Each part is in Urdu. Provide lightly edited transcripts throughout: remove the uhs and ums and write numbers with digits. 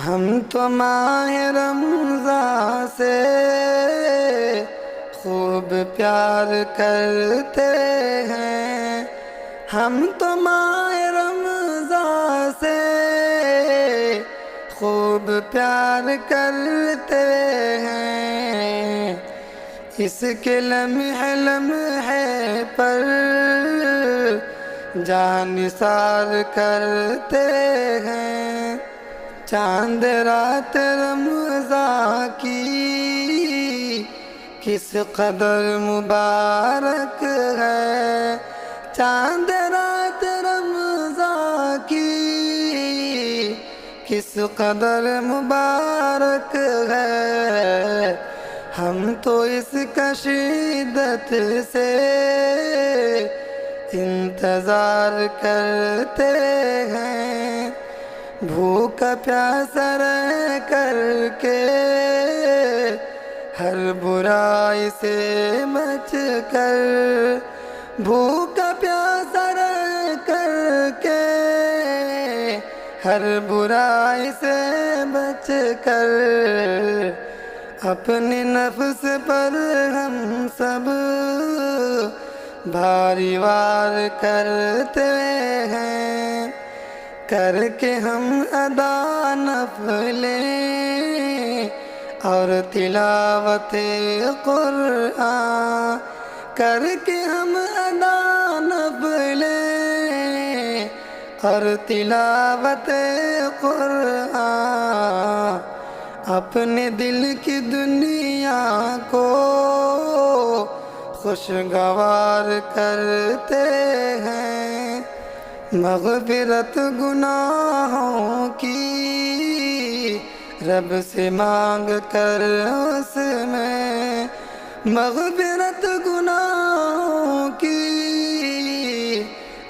ہم تو ماہ رمضان سے خوب پیار کرتے ہیں، ہم تو ماہ رمضان سے خوب پیار کرتے ہیں، اس کے لمحے لمحے پر جان نثار کرتے ہیں۔ چاند رات رمضان کی کس قدر مبارک ہے، چاند رات رمضان کی کس قدر مبارک ہے، ہم تو اس کا شدت سے انتظار کرتے ہیں، بھوکا پیاسا رہ کر کے ہر برائی سے بچ کر، بھوکا پیاسا رہ کر کے ہر برائی سے بچ کر، اپنے نفس پر ہم سب بھاری وار کرتے ہیں، کر کے ہم ادا نفلیں اور تلاوت قرآن، کر کے ہم ادا نفلیں اور تلاوت قرآن، اپنے دل کی دنیا کو خوشگوار کرتے ہیں، مغفرت گناہوں کی رب سے مانگ کر اس میں، مغفرت گناہوں کی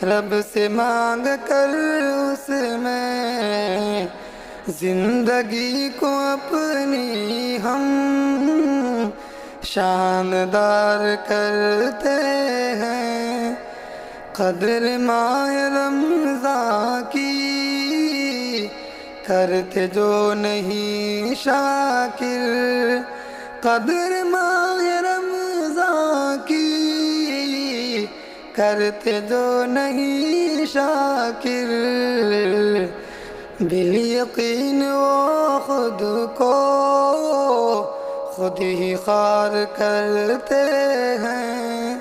رب سے مانگ کر اس میں، زندگی کو اپنی ہم شاندار کرتے ہیں، قدر ماہ رمضان کی کرتے جو نہیں شاکر، قدر ماہ رمضان کی کرتے جو نہیں شاکر، بالیقین وہ خود کو خود ہی خوار کرتے ہیں،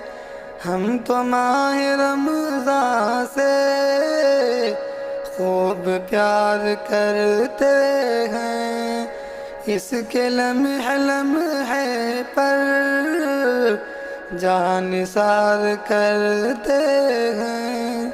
ہم تو ماہ رمضان سے خوب پیار کرتے ہیں، اس کے لمحے لمحے پر جان نثار کرتے ہیں۔